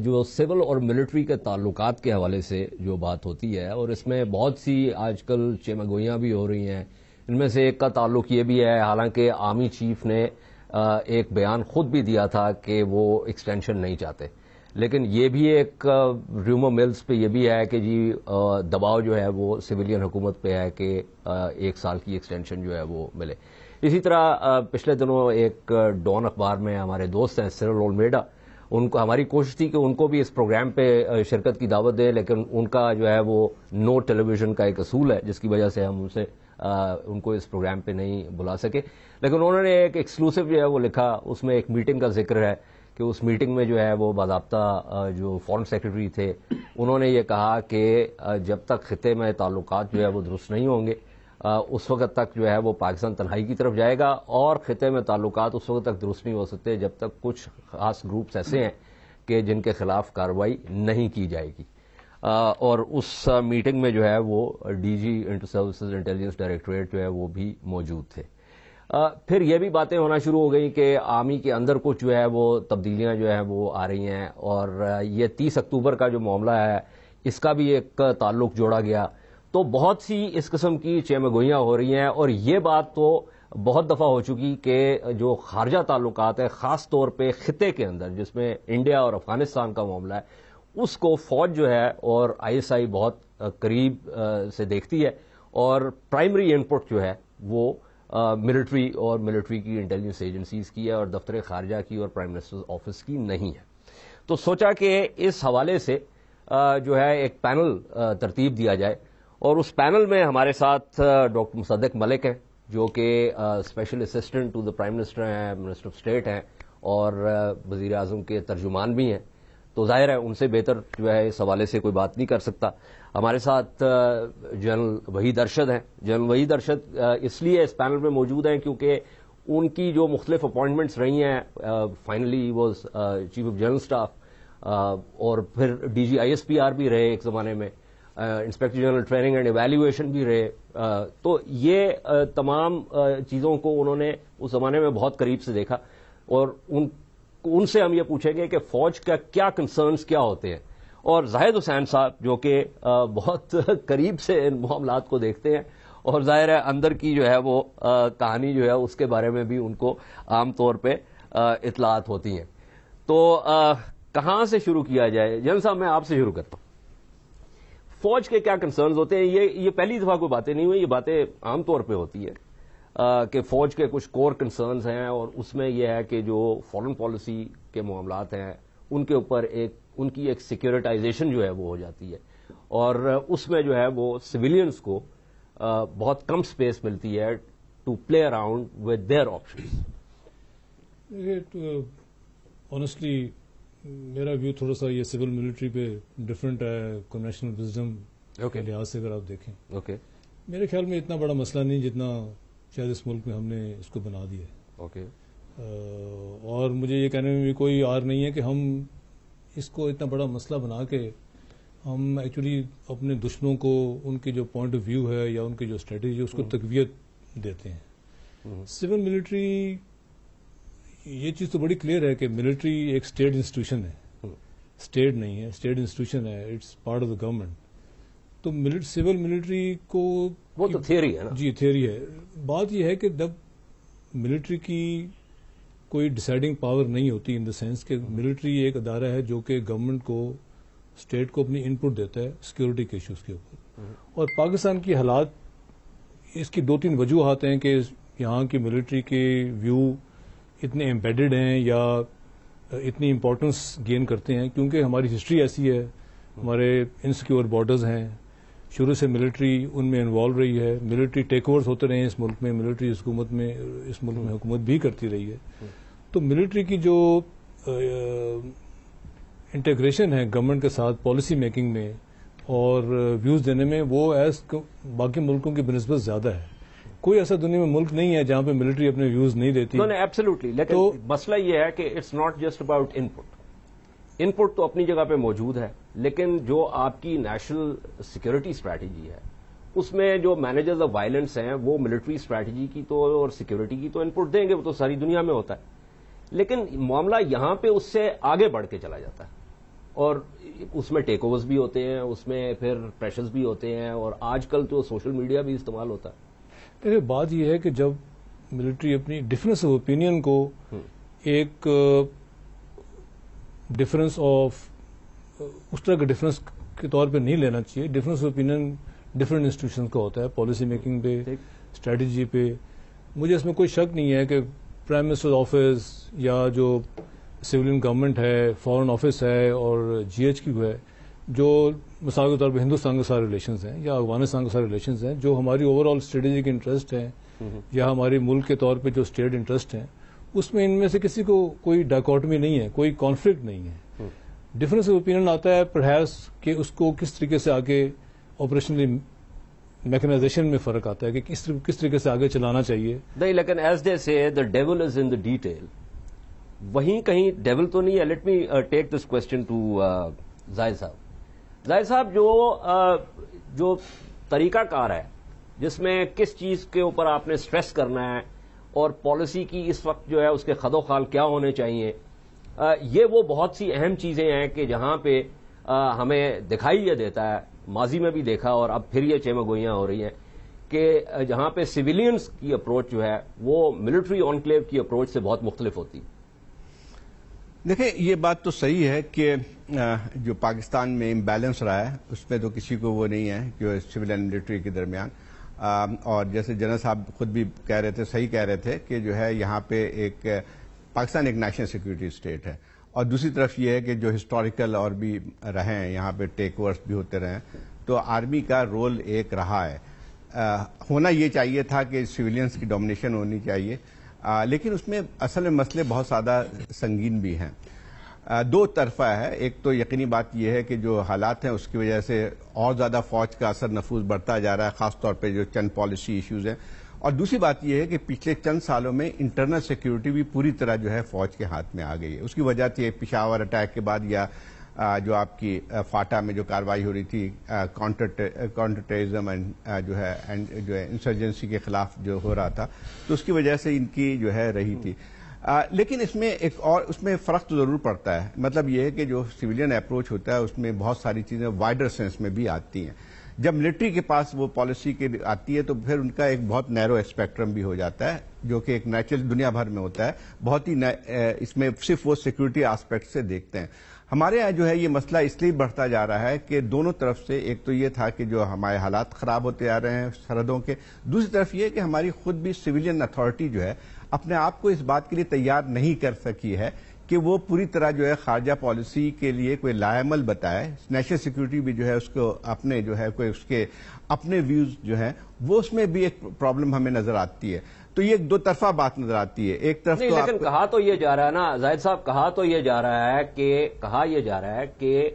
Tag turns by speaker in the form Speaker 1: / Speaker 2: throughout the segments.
Speaker 1: جو سول اور ملٹری کے تعلقات کے حوالے سے جو بات ہوتی ہے، اور اس میں بہت سی آج کل چیمگوئیاں بھی ہو رہی ہیں. ان میں سے ایک کا تعلق یہ بھی ہے، حالانکہ آرمی چیف نے ایک بیان خود بھی دیا تھا کہ وہ ایکسٹینشن نہیں چاہتے، لیکن یہ بھی ایک ریومر ملز پہ یہ بھی ہے کہ جی دباؤ جو ہے وہ سویلین حکومت پہ ہے کہ 1 سال کی ایکسٹینشن جو ہے وہ ملے. اسی طرح پچھلے دنوں ایک ڈان اخبار میں ہمارے دوست ہیں سیرل اولمیڈا، ان کو ہماری کوشش تھی کہ ان کو بھی اس پروگرام پہ شرکت کی دعوت دیں، لیکن ان کا جو ہے وہ نو ٹیلی ویژن کا ایک اصول ہے جس کی وجہ سے ہم ان کو اس پروگرام پہ نہیں بلا سکے. لیکن انہوں نے ایک ایکسکلوسو جو ہے وہ لکھا، اس میں ایک میٹنگ کا ذکر ہے کہ اس میٹنگ میں جو ہے وہ باضابطہ جو فارن سیکرٹری تھے انہوں نے یہ کہا کہ جب تک خطے میں تعلقات جو ہے وہ درست نہیں ہوں گے اس وقت تک جو ہے وہ پاکستان تنہائی کی طرف جائے گا، اور خطے میں تعلقات اس وقت تک درست نہیں ہو سکتے جب تک کچھ خاص گروپس ایسے ہیں کہ جن کے خلاف کارروائی نہیں کی جائے گی. اور اس میٹنگ میں جو ہے وہ D G Inter Services Intelligence Directorate جو ہے وہ بھی موجود تھے. پھر یہ بھی باتیں ہونا شروع ہو گئی کہ آرمی کے اندر کچھ جو ہے وہ تبدیلیاں جو ہیں وہ آ رہی ہیں، اور یہ 30 اکتوبر کا جو معاملہ ہے اس کا بھی ایک تعلق جوڑا گیا. تو بہت سی اس قسم کی چیمگوئیاں ہو رہی ہیں، اور یہ بات تو بہت دفعہ ہو چکی کہ جو خارجہ تعلقات ہے خاص طور پہ خطے کے اندر جس میں انڈیا اور افغانستان کا معاملہ ہے، اس کو فوج جو ہے اور ISI بہت قریب سے دیکھتی ہے، اور پرائمری ان پٹ جو ہے وہ ملٹری اور ملٹری کی انٹیلیجنس ایجنسیز کی ہے اور دفتر خارجہ کی اور پرائم منسٹر آفس کی نہیں ہے. تو سوچا کہ اس حوالے سے جو ہے ایک پینل ترتیب دیا جائے، اور اس پینل میں ہمارے ساتھ ڈاکٹر مصدق ملک ہیں جو کہ special assistant to the prime minister ہیں، منسٹر آف اسٹیٹ ہیں، اور وزیر اعظم کے ترجمان بھی ہیں. تو ظاہر ہے ان سے بہتر جو ہے اس حوالے سے کوئی بات نہیں کر سکتا. ہمارے ساتھ جنرل وحید ارشد ہیں. جنرل وحید ارشد اس لیے اس پینل میں موجود ہیں کیونکہ ان کی جو مختلف اپائنٹمنٹس رہی ہیں، finally was chief of general staff, اور پھر DG ISPR بھی رہے ایک زمانے میں، inspector general training and evaluation بھی رہے. تو یہ تمام چیزوں کو انہوں نے اس زمانے میں بہت قریب سے دیکھا، اور ان سے ہم یہ پوچھیں گے کہ فوج کا کیا کنسرنز کیا ہوتے ہیں. اور زاہد حسین صاحب جو کہ بہت قریب سے ان معاملات کو دیکھتے ہیں، اور ظاہر ہے اندر کی جو ہے وہ کہانی جو ہے اس کے بارے میں بھی ان کو عام طور پہ اطلاعات ہوتی ہیں. تو کہاں سے شروع کیا جائے؟ جنرل صاحب میں آپ سے شروع کرتا ہوں. فوج کے کیا کنسرنز ہوتے ہیں؟ یہ پہلی دفعہ کوئی باتیں نہیں ہوئی، یہ باتیں عام طور پہ ہوتی ہے کہ فوج کے کچھ کور کنسرنز ہیں، اور اس میں یہ ہے کہ جو فارن پالیسی کے معاملات ہیں ان کے اوپر ان کی ایک سیکورٹائزیشن جو ہے وہ ہو جاتی ہے، اور اس میں جو ہے وہ سویلینز کو بہت کم سپیس ملتی ہے to play around with their options.
Speaker 2: Honestly میرا ویو تھوڑا سا یہ سول ملٹری پہ ڈفرینٹ ہے کنوینشنل وزڈم کے لحاظ سے. اگر آپ دیکھیں میرے خیال میں اتنا بڑا مسئلہ نہیں جتنا شاید اس ملک میں ہم نے اس کو بنا دیا ہے. اور مجھے یہ کہنے میں بھی کوئی آر نہیں ہے کہ ہم اس کو اتنا بڑا مسئلہ بنا کے ہم ایکچولی اپنے دشمنوں کو ان کی جو پوائنٹ آف ویو ہے یا ان کی جو اسٹریٹجی ہے اس کو تقویت دیتے ہیں. سول ملٹری یہ چیز تو بڑی کلیئر ہے کہ ملٹری ایک اسٹیٹ انسٹیٹیوشن ہے، اسٹیٹ نہیں ہے، اسٹیٹ انسٹیٹیوشن ہے، it's part of the government. تو سول ملٹری کو
Speaker 1: وہ تو تھیوری ہے نا.
Speaker 2: جی تھیوری ہے. بات یہ ہے کہ جب ملٹری کی کوئی ڈیسائیڈنگ پاور نہیں ہوتی ان دا سینس کہ ملٹری ایک ادارہ ہے جو کہ گورنمنٹ کو اسٹیٹ کو اپنی ان پٹ دیتا ہے سیکورٹی کے ایشوز کے اوپر. اور پاکستان کی حالات اس کی 2-3 وجوہات ہیں کہ یہاں کی ملٹری کے ویو اتنے امبیڈڈ ہیں یا اتنی امپورٹنس گین کرتے ہیں کیونکہ ہماری ہسٹری ایسی ہے، ہمارے انسیکیور بارڈرز ہیں، شروع سے ملٹری ان میں انوالو رہی ہے، ملٹری ٹیک اوورز ہوتے رہے ہیں اس ملک میں، ملٹری اس ملک میں حکومت بھی کرتی رہی ہے. تو ملٹری کی جو انٹیگریشن ہے گورنمنٹ کے ساتھ پالیسی میکنگ میں اور ویوز دینے میں وہ ایز باقی ملکوں کی بنسبت زیادہ ہے. کوئی ایسا دنیا میں ملک نہیں ہے جہاں پہ ملٹری اپنے ویوز نہیں دیتی.
Speaker 1: ایبسلیوٹلی. لیکن مسئلہ یہ ہے کہ it's not just about input. Input تو اپنی جگہ پہ موجود ہے، لیکن جو آپ کی نیشنل سیکورٹی اسٹریٹجی ہے اس میں جو مینیجرز آف وائلنس ہیں وہ ملٹری اسٹریٹجی کی تو اور سیکورٹی کی تو ان پٹ دیں گے، وہ تو ساری دنیا میں ہوتا ہے. لیکن معاملہ یہاں پہ اس سے آگے بڑھ کے چلا جاتا ہے. اور اس میں ٹیک اوورز بھی ہوتے ہیں, اس میں پھر پریشرز بھی ہوتے ہیں, اور آج کل تو سوشل میڈیا بھی استعمال ہوتا ہے.
Speaker 2: دیکھیے بات یہ ہے کہ جب ملٹری اپنی ڈفرینس آف اوپینین کو ایک ڈفرینس آف اس طرح کے ڈفرینس کے طور پہ نہیں لینا چاہیے. Difference of opinion different institution کا ہوتا ہے, پالیسی میکنگ پہ, اسٹریٹجی پہ. مجھے اس میں کوئی شک نہیں ہے کہ پرائم منسٹر آفس یا جو سویلین گورنمنٹ ہے, فارن آفس ہے اور جی ایچ کیو ہے, جو مثال کے طور پہ ہندوستان کے سارے ریلیشنز ہیں یا افغانستان کے سارے ریلیشنز ہیں, جو ہماری اوور آل اسٹریٹجک انٹرسٹ ہیں یا ہماری ملک کے طور پہ جو اسٹیٹ انٹرسٹ ہیں, اس میں ان میں سے کسی کو کوئی ڈائکاٹمی نہیں ہے, کوئی کانفلکٹ نہیں ہے. ڈفرینس آف اوپینین آتا ہے پرہیپس کہ اس کو کس طریقے سے آگے آپریشنلی میکنائزیشن میں فرق آتا ہے کہ کس طریقے سے آگے چلانا چاہیے.
Speaker 1: نہیں, لیکن ایز دے سے دا dual is in the detail, وہیں کہیں ڈیول تو نہیں ہے. Let me take this question to Zahid صاحب. زاہد صاحب, جو طریقہ کار ہے جس میں کس چیز کے اوپر آپ نے اسٹریس کرنا ہے اور پالیسی کی اس وقت جو ہے اس کے خد و خال کیا ہونے چاہیے, یہ وہ بہت سی اہم چیزیں ہیں کہ جہاں پہ ہمیں دکھائی یہ دیتا ہے, ماضی میں بھی دیکھا اور اب پھر یہ چیمہ گوئیاں ہو رہی ہیں کہ جہاں پہ سویلینز کی اپروچ جو ہے وہ ملٹری آنکلیو کی اپروچ سے بہت مختلف ہوتی.
Speaker 3: دیکھیں یہ بات تو صحیح ہے کہ جو پاکستان میں امبیلنس رہا ہے اس میں تو کسی کو وہ نہیں ہے کہ سول اینڈ ملٹری کے درمیان. اور جیسے جنرل صاحب خود بھی کہہ رہے تھے, صحیح کہہ رہے تھے کہ جو ہے یہاں پہ ایک پاکستان ایک نیشنل سیکورٹی اسٹیٹ ہے, اور دوسری طرف یہ ہے کہ جو ہسٹوریکل اور بھی رہے ہیں یہاں پہ ٹیک اوورس بھی ہوتے رہے ہیں, تو آرمی کا رول ایک رہا ہے. ہونا یہ چاہیے تھا کہ سویلینس کی ڈومینیشن ہونی چاہیے, لیکن اس میں اصل میں مسئلے بہت زیادہ سنگین بھی ہیں. دو طرفہ ہے. ایک تو یقینی بات یہ ہے کہ جو حالات ہیں اس کی وجہ سے اور زیادہ فوج کا اثر نفوذ بڑھتا جا رہا ہے, خاص طور پہ جو چند پالیسی ایشوز ہیں. اور دوسری بات یہ ہے کہ پچھلے چند سالوں میں انٹرنل سیکیورٹی بھی پوری طرح جو ہے فوج کے ہاتھ میں آ گئی ہے. اس کی وجہ تھی پشاور اٹیک کے بعد یا جو آپ کی فاٹا میں جو کارروائی ہو رہی تھی کاؤنٹر ٹیررزم جو ہے انسرجنسی کے خلاف جو ہو رہا تھا, تو اس کی وجہ سے ان کی جو ہے رہی تھی. لیکن اس میں ایک اور اس میں فرق تو ضرور پڑتا ہے. مطلب یہ ہے کہ جو سویلین اپروچ ہوتا ہے اس میں بہت ساری چیزیں وائڈر سینس میں بھی آتی ہیں. جب ملٹری کے پاس وہ پالیسی کے آتی ہے تو پھر ان کا ایک بہت نیرو اسپیکٹرم بھی ہو جاتا ہے, جو کہ ایک نیچرل دنیا بھر میں ہوتا ہے. بہت ہی اس میں صرف وہ سیکورٹی آسپیکٹ سے دیکھتے ہیں. ہمارے یہاں جو ہے یہ مسئلہ اس لیے بڑھتا جا رہا ہے کہ دونوں طرف سے, ایک تو یہ تھا کہ جو ہمارے حالات خراب ہوتے آ رہے ہیں سرحدوں کے, دوسری طرف یہ کہ ہماری خود بھی سویلین اتھارٹی جو ہے اپنے آپ کو اس بات کے لیے تیار نہیں کر سکی ہے کہ وہ پوری طرح جو ہے خارجہ پالیسی کے لیے کوئی لائعمل بتائے. نیشنل سیکورٹی بھی جو ہے اس کو اپنے جو ہے کوئی اس کے اپنے ویوز جو ہیں وہ اس میں بھی ایک پرابلم ہمیں نظر آتی ہے. تو یہ ایک دو طرفہ بات نظر آتی ہے. ایک طرف تو
Speaker 1: لیکن کہا تو یہ جا رہا ہے نا زاہد صاحب, کہا یہ جا رہا ہے کہ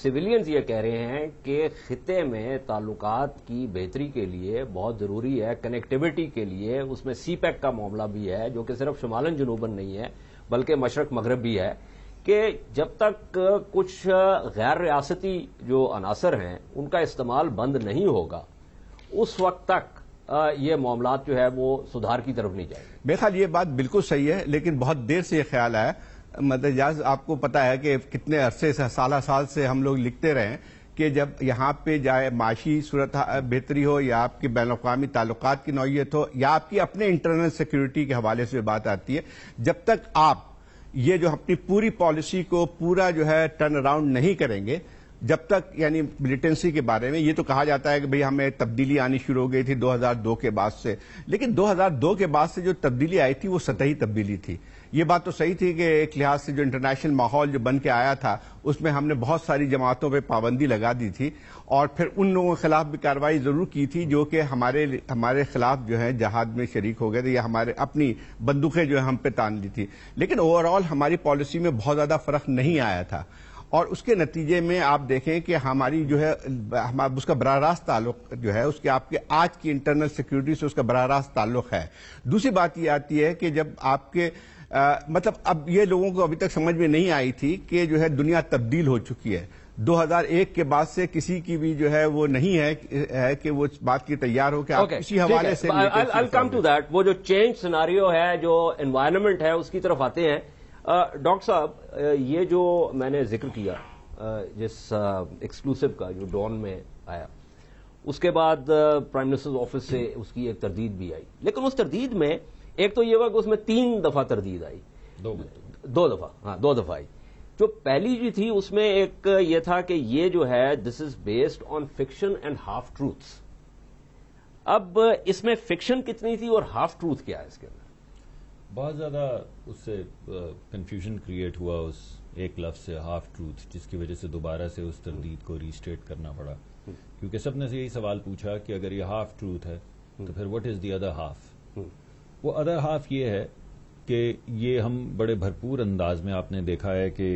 Speaker 1: سویلینز یہ کہہ رہے ہیں کہ خطے میں تعلقات کی بہتری کے لیے بہت ضروری ہے, کنیکٹیوٹی کے لیے. اس میں سی پیک کا معاملہ بھی ہے جو کہ صرف شمالاً جنوباً نہیں ہے بلکہ مشرق مغرب بھی ہے, کہ جب تک کچھ غیر ریاستی جو عناصر ہیں ان کا استعمال بند نہیں ہوگا اس وقت تک یہ معاملات جو ہے وہ سدھار کی طرف نہیں جائیں گے.
Speaker 3: بے خیال یہ بات بالکل صحیح ہے, لیکن بہت دیر سے یہ خیال آیا. مدد آپ کو پتا ہے کہ کتنے عرصے سے سال سے ہم لوگ لکھتے رہے کہ جب یہاں پہ جائے معاشی صورت بہتری ہو یا آپ کے بین الاقوامی تعلقات کی نوعیت ہو یا آپ کی اپنے انٹرنل سیکورٹی کے حوالے سے بات آتی ہے, جب تک آپ یہ جو اپنی پوری پالیسی کو پورا جو ہے ٹرن اراؤنڈ نہیں کریں گے, جب تک یعنی ملیٹنسی کے بارے میں یہ تو کہا جاتا ہے کہ بھئی ہمیں تبدیلی آنی شروع ہو گئی تھی 2002 کے بعد سے, لیکن 2002 کے بعد سے جو تبدیلی آئی تھی وہ سطحی تبدیلی تھی. یہ بات تو صحیح تھی کہ ایک لحاظ سے جو انٹرنیشنل ماحول جو بن کے آیا تھا اس میں ہم نے بہت ساری جماعتوں پہ پابندی لگا دی تھی, اور پھر ان لوگوں کے خلاف بھی کارروائی ضرور کی تھی جو کہ ہمارے خلاف جو ہے جہاد میں شریک ہو گئے تھے یا ہمارے اپنی بندوقیں جو ہے ہم پہ تان لی تھی. لیکن اوور آل ہماری پالیسی میں بہت زیادہ فرق نہیں آیا تھا, اور اس کے نتیجے میں آپ دیکھیں کہ ہماری جو ہے اس کا براہ راست تعلق جو ہے اس کے آپ کے آج کی انٹرنل سیکورٹی سے اس کا براہ راست تعلق ہے. دوسری بات یہ آتی ہے کہ جب آپ کے مطلب اب یہ لوگوں کو ابھی تک سمجھ میں نہیں آئی تھی کہ جو ہے دنیا تبدیل ہو چکی ہے. 2001 کے بعد سے کسی کی بھی جو ہے وہ نہیں ہے کہ وہ اس بات کی تیار ہو کہ آپ کسی حوالے سے
Speaker 1: I'll come to that. وہ جو چینج سیناریو ہے, جو انوائرمنٹ ہے اس کی طرف آتے ہیں. ڈاکٹر صاحب یہ جو میں نے ذکر کیا جس ایکسکلوسو کا جو ڈان میں آیا، اس کے بعد پرائم منسٹر آفس سے اس کی ایک تردید بھی آئی، لیکن اس تردید میں ایک تو یہ ہوا کہ اس میں 3 دفعہ تردید آئی، 2 دفعہ آئی. جو پہلی جو تھی اس میں ایک یہ تھا کہ یہ جو ہے this is based on fiction and half truths. اب اس میں فکشن کتنی تھی اور ہاف ٹروتھ کیا ہے اس کے اندر؟
Speaker 4: بہت زیادہ اس سے کنفیوژن کریٹ ہوا اس ایک لفظ سے ہاف ٹروتھ، جس کی وجہ سے دوبارہ سے اس تردید کو ریسٹیٹ کرنا پڑا، کیونکہ سب نے سے یہی سوال پوچھا کہ اگر یہ ہاف ٹروتھ ہے تو پھر what is the other half. وہ ادر ہاف یہ ہے کہ یہ ہم بڑے بھرپور انداز میں آپ نے دیکھا ہے کہ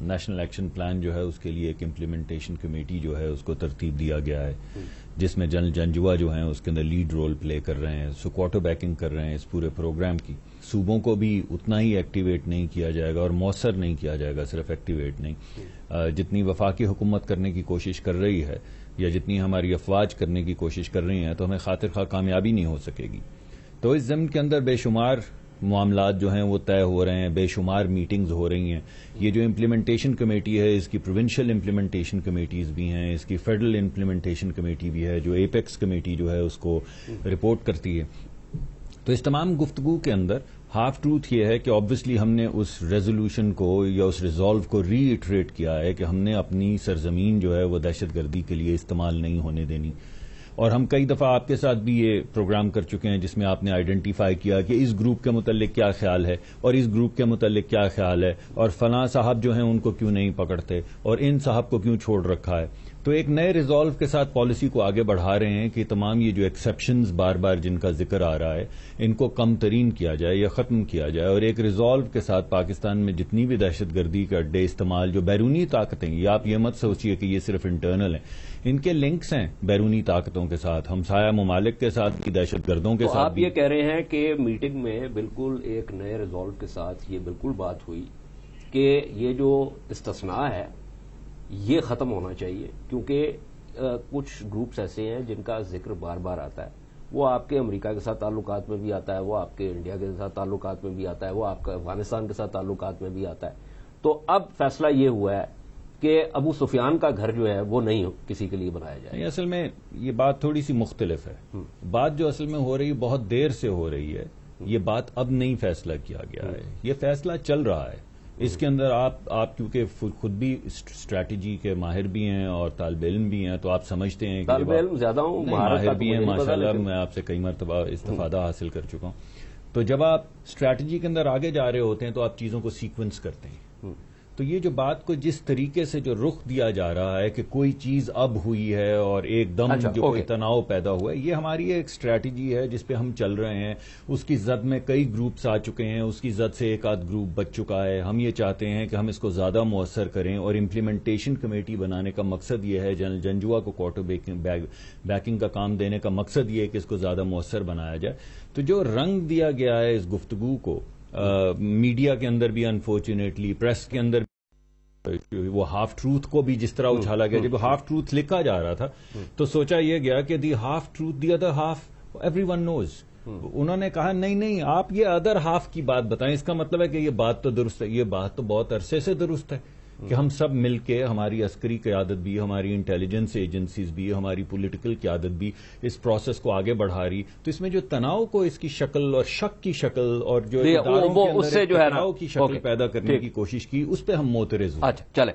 Speaker 4: نیشنل ایکشن پلان جو ہے اس کے لیے ایک امپلیمنٹیشن کمیٹی جو ہے اس کو ترتیب دیا گیا ہے، جس میں جنرل جنجوا جو ہیں اس کے اندر لیڈ رول پلے کر رہے ہیں، سو کوارٹر بیکنگ کر رہے ہیں اس پورے پروگرام کی. صوبوں کو بھی اتنا ہی ایکٹیویٹ نہیں کیا جائے گا اور مؤثر نہیں کیا جائے گا، صرف ایکٹیویٹ نہیں. جتنی وفاقی حکومت کرنے کی کوشش کر رہی ہے یا جتنی ہماری افواج کرنے کی کوشش کر رہی ہیں تو ہمیں خاطر خواہ کامیابی نہیں ہو سکے گی. تو اس ضمن کے اندر بے شمار معاملات جو ہیں وہ طے ہو رہے ہیں، بے شمار میٹنگز ہو رہی ہیں. یہ جو امپلیمنٹیشن کمیٹی ہے اس کی پروونشل امپلیمنٹیشن کمیٹیز بھی ہیں، اس کی فیڈرل امپلیمنٹیشن کمیٹی بھی ہے جو ایپیکس کمیٹی جو ہے اس کو رپورٹ کرتی ہے. تو اس تمام گفتگو کے اندر ہاف ٹروتھ یہ ہے کہ آبویسلی ہم نے اس ریزولوشن کو یا اس ریزالو کو ری ایٹریٹ کیا ہے کہ ہم نے اپنی سرزمین جو ہے وہ دہشت گردی کے لیے استعمال نہیں ہونے دینی. اور ہم کئی دفعہ آپ کے ساتھ بھی یہ پروگرام کر چکے ہیں جس میں آپ نے آئیڈینٹیفائی کیا کہ اس گروپ کے متعلق کیا خیال ہے اور اس گروپ کے متعلق کیا خیال ہے اور فلاں صاحب جو ہیں ان کو کیوں نہیں پکڑتے اور ان صاحب کو کیوں چھوڑ رکھا ہے. تو ایک نئے ریزالو کے ساتھ پالیسی کو آگے بڑھا رہے ہیں کہ تمام یہ جو ایکسیپشنز بار بار جن کا ذکر آ رہا ہے ان کو کم ترین کیا جائے یا ختم کیا جائے، اور ایک ریزالو کے ساتھ پاکستان میں جتنی بھی دہشت گردی کے اڈے استعمال جو بیرونی طاقتیں، یہ آپ یہ مت سوچیے کہ یہ صرف انٹرنل ہیں، ان کے لنکس ہیں بیرونی طاقتوں کے ساتھ، ہمسایہ ممالک کے ساتھ بھی، دہشت گردوں کے ساتھ.
Speaker 1: آپ یہ کہہ رہے ہیں کہ میٹنگ میں بالکل ایک نئے ریزالو کے ساتھ یہ بالکل بات ہوئی کہ یہ جو استثناء ہے یہ ختم ہونا چاہیے، کیونکہ کچھ گروپس ایسے ہیں جن کا ذکر بار بار آتا ہے. وہ آپ کے امریکہ کے ساتھ تعلقات میں بھی آتا ہے، وہ آپ کے انڈیا کے ساتھ تعلقات میں بھی آتا ہے، وہ آپ کا افغانستان کے ساتھ تعلقات میں بھی آتا ہے. تو اب فیصلہ یہ ہوا ہے کہ ابو سفیان کا گھر جو ہے وہ نہیں کسی کے لیے بنایا جائے.
Speaker 4: اصل میں یہ بات تھوڑی سی مختلف ہے. بات جو اصل میں ہو رہی ہے بہت دیر سے ہو رہی ہے، یہ بات اب نہیں فیصلہ کیا گیا ہے، یہ فیصلہ چل رہا ہے. اس کے اندر آپ کیونکہ خود بھی اسٹریٹجی کے ماہر بھی ہیں اور طالب علم بھی ہیں تو آپ سمجھتے ہیں کہ
Speaker 1: طالب علم زیادہ ہوں،
Speaker 4: ماہر بھی ہیں ماشاءاللہ، میں آپ سے کئی مرتبہ استفادہ حاصل کر چکا ہوں. تو جب آپ اسٹریٹجی کے اندر آگے جا رہے ہوتے ہیں تو آپ چیزوں کو سیکوینس کرتے ہیں. تو یہ جو بات کو جس طریقے سے جو رخ دیا جا رہا ہے کہ کوئی چیز اب ہوئی ہے اور ایک دم جو کوئی تناؤ پیدا ہوا ہے، یہ ہماری ایک اسٹریٹجی ہے جس پہ ہم چل رہے ہیں. اس کی زد میں کئی گروپس آ چکے ہیں، اس کی زد سے ایک آدھ گروپ بچ چکا ہے. ہم یہ چاہتے ہیں کہ ہم اس کو زیادہ مؤثر کریں اور امپلیمنٹیشن کمیٹی بنانے کا مقصد یہ ہے، جنرل جنجوا کو کوارٹر بیکنگ کا کام دینے کا مقصد یہ ہے کہ اس کو زیادہ مؤثر بنایا جائے. تو جو رنگ دیا گیا ہے اس گفتگو کو میڈیا کے اندر بھی، انفارچونیٹلی پریس کے اندر وہ ہاف ٹروتھ کو بھی جس طرح اچھالا گیا، جب ہاف ٹروتھ لکھا جا رہا تھا تو سوچا یہ گیا کہ the half truth the other half everyone knows. انہوں نے کہا نہیں آپ یہ ادر ہاف کی بات بتائیں. اس کا مطلب ہے کہ یہ بات تو درست ہے، یہ بات تو بہت عرصے سے درست ہے کہ ہم سب مل کے، ہماری عسکری قیادت بھی، ہماری انٹیلیجنس ایجنسیز بھی، ہماری پولیٹیکل قیادت بھی اس پروسیس کو آگے بڑھا رہی. تو اس میں جو تناؤ کو اس کی شکل اور شک کی شکل اور جو اداروں کے اندر تناؤ کی شکل پیدا کرنے کی کوشش کی، اس پہ ہم معترض ہوئے.
Speaker 1: اچھا چلے.